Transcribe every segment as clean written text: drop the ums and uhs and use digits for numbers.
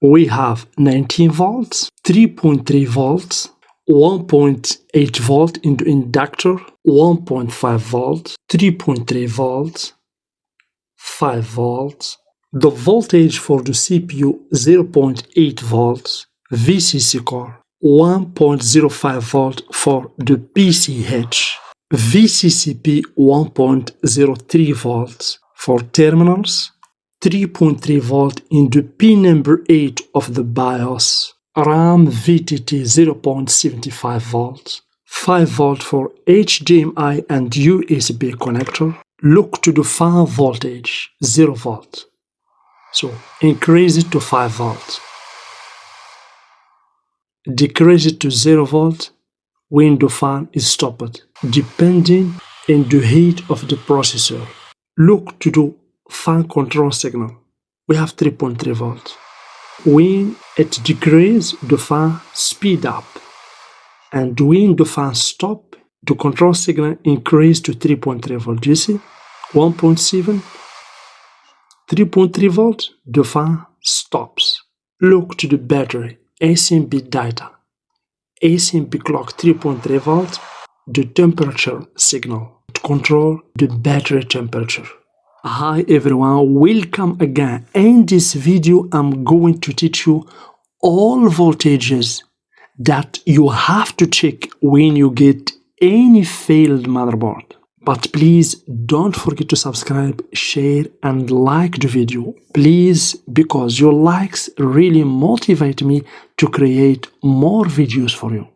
we have 19 volts, 3.3 volts, 1.8 volt into inductor, 1.5 volts, 3.3 volts, 5 volts. The voltage for the CPU 0.8 volts, VCC core 1.05 volt for the PCH, VCCP 1.03 volts for terminals, 3.3 volt in the pin number 8 of the BIOS, RAM VTT 0.75 volts, 5 volt for HDMI and USB connector. Look to the fan voltage, 0 volt. So increase it to 5 volts. Decrease it to 0 volt when the fan is stopped, depending on the heat of the processor. Look to the fan control signal. We have 3.3 volts. When it decreases, the fan speed up. And when the fan stop, the control signal increase to 3.3 volt. Do you see? 1.7, 3.3 volt, the fan stops. Look to the battery, ACMP data. ACMP clock 3.3 volt, the temperature signal to control the battery temperature. Hi everyone, welcome again. In this video, I'm going to teach you all voltages that you have to check when you get any failed motherboard. But please don't forget to subscribe, share and like the video. Please, because your likes really motivate me to create more videos for you.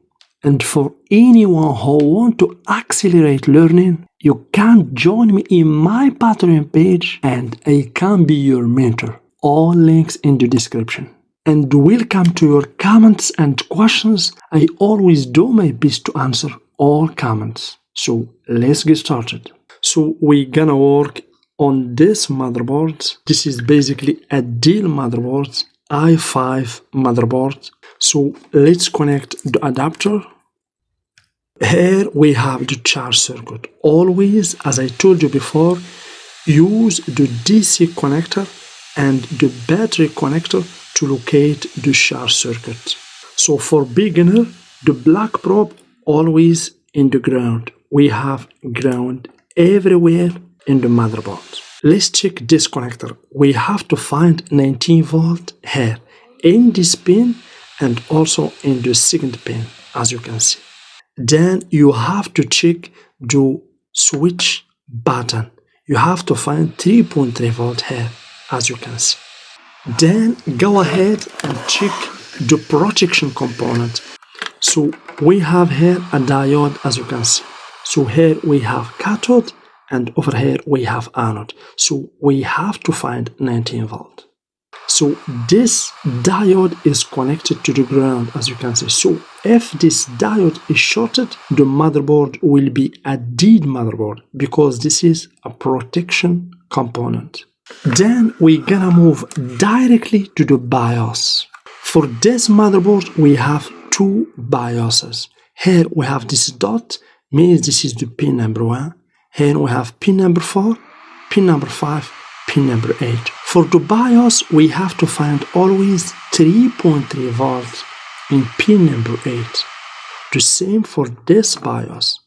And for anyone who want to accelerate learning, you can join me in my Patreon page and I can be your mentor. All links in the description. And welcome to your comments and questions. I always do my best to answer all comments. So let's get started. So we're gonna work on this motherboard. This is basically a Dell motherboard, i5 motherboard. So let's connect the adapter. Here we have the charge circuit. Always, as I told you before, use the DC connector and the battery connector to locate the charge circuit. So for beginner, the black probe always in the ground. We have ground everywhere in the motherboard. Let's check this connector. We have to find 19 volt here in this pin and also in the second pin, as you can see. Then you have to check the switch button. You have to find 3.3 volt here, as you can see. Then go ahead and check the protection component. So we have here a diode, as you can see. So here we have cathode and over here we have anode. So we have to find 19 volt. So this diode is connected to the ground, as you can see. So if this diode is shorted, the motherboard will be a dead motherboard because this is a protection component. Then we're gonna move directly to the BIOS. For this motherboard, we have two BIOSes. Here we have this dot, means this is the pin number 1. Here we have pin number 4, pin number 5, pin number 8. For the BIOS, we have to find always 3.3 volts in pin number 8. The same for this BIOS,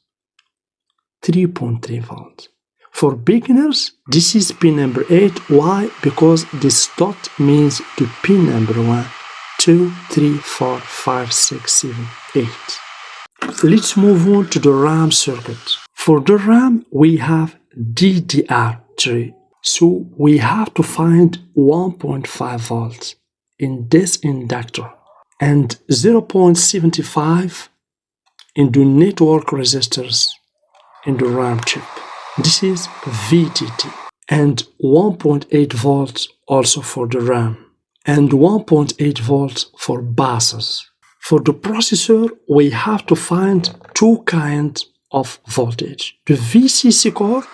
3.3 volts. For beginners, this is pin number 8. Why? Because this dot means the pin number 1, 2, 3, 4, 5, 6, 7, 8. Let's move on to the RAM circuit. For the RAM, we have DDR3. So we have to find 1.5 volts in this inductor and 0.75 in the network resistors in the RAM chip. This is VTT. And 1.8 volts also for the RAM. And 1.8 volts for buses. For the processor, we have to find two kinds of voltage. The VCC core,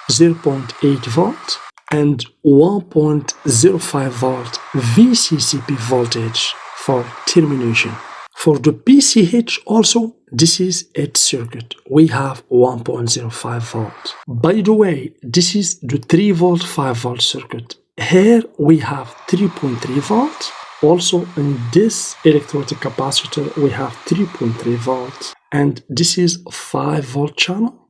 0.8 volt, and 1.05 volt VCCP voltage for termination. For the PCH also, this is its circuit. We have 1.05 volt. By the way, this is the 3 volt, 5 volt circuit. Here we have 3.3 volt Also, in this electrolytic capacitor, we have 3.3 volts, and this is a 5-volt channel.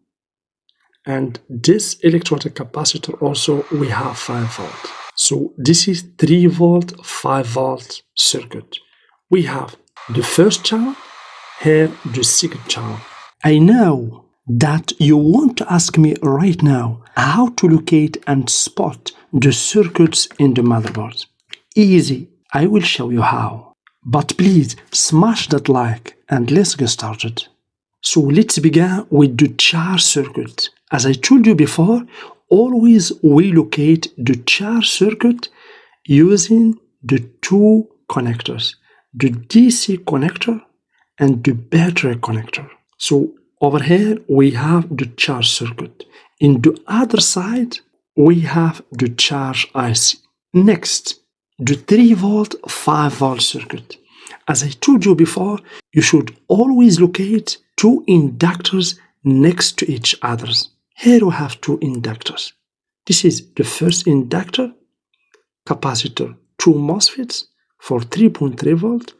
And this electrolytic capacitor also, we have 5 volt. So this is 3 volt, 5 volt circuit. We have the first channel, here the second channel. I know that you want to ask me right now how to locate and spot the circuits in the motherboard. Easy, I will show you how. But please smash that like and let's get started. So let's begin with the charge circuit. As I told you before, always we locate the charge circuit using the two connectors, the DC connector and the battery connector. So over here we have the charge circuit. In the other side we have the charge IC. Next, the 3 volt, 5 volt circuit. As I told you before, you should always locate two inductors next to each other. Here we have two inductors. This is the first inductor, capacitor, two MOSFETs for 3.3 volt,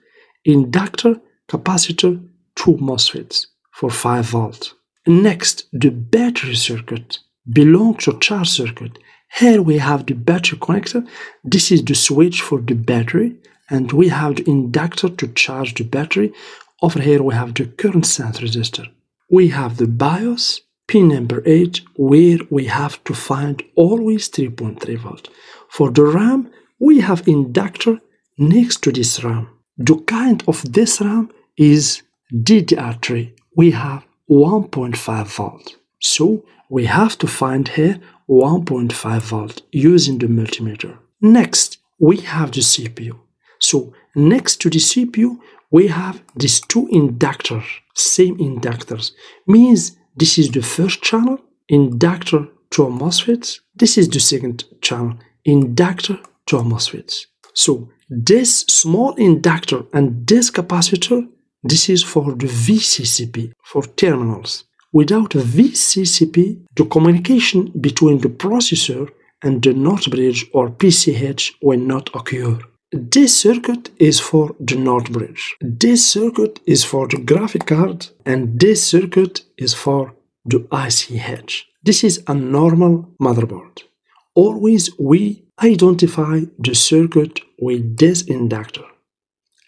inductor, capacitor, two MOSFETs for 5 volt. Next, the battery circuit belongs to charge circuit. Here we have the battery connector. This is the switch for the battery, and we have the inductor to charge the battery. Over here we have the current sense resistor. We have the BIOS, pin number 8, where we have to find always 3.3 volt. For the RAM, we have inductor next to this RAM. The kind of this RAM is DDR3. We have 1.5 volt. So we have to find here 1.5 volt using the multimeter. Next, we have the CPU. So next to the CPU, we have these two inductors, same inductors. Means this is the first channel, inductor to a MOSFET. This is the second channel, inductor to a MOSFET. So this small inductor and this capacitor, this is for the VCCP, for terminals. Without VCCP, the communication between the processor and the NOT bridge or PCH will not occur. This circuit is for the NOT bridge. This circuit is for the graphic card, and this circuit is for the ICH. This is a normal motherboard. Always we identify the circuit with this inductor.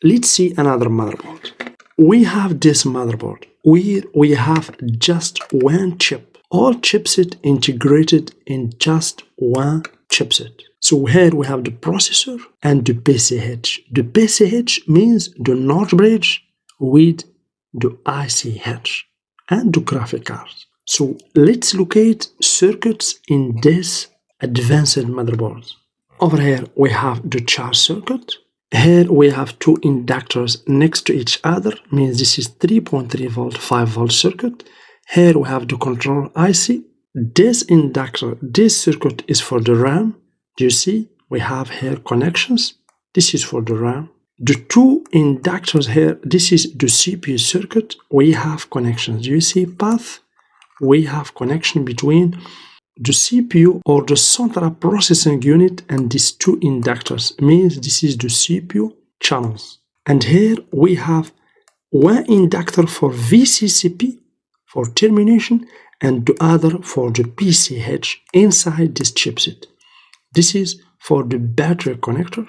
Let's see another motherboard. We have this motherboard where we have just one chip. All chipset integrated in just one chipset. So here we have the processor and the PCH. The PCH means the NOT bridge with the ICH and the graphic card. So let's locate circuits in this advanced motherboard. Over here we have the charge circuit. Here we have two inductors next to each other, means this is 3.3 volt, 5 volt circuit. Here we have the control IC. This inductor, this circuit is for the RAM. Do you see? We have here connections. This is for the RAM. The two inductors here, this is the CPU circuit. We have connections. Do you see path? We have connection between the CPU or the central processing unit and these two inductors. Means this is the CPU channels. And here we have one inductor for VCCP for termination and the other for the PCH inside this chipset. This is for the battery connector,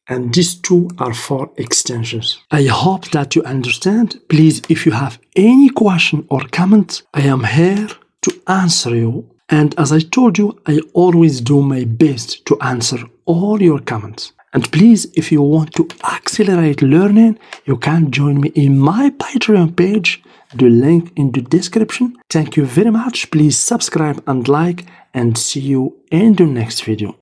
and these two are for extensions. I hope that you understand. Please, if you have any question or comment, I am here to answer you. And as I told you, I always do my best to answer all your comments. And please, if you want to accelerate learning, you can join me in my Patreon page. The link in the description. Thank you very much. Please subscribe and like, and see you in the next video.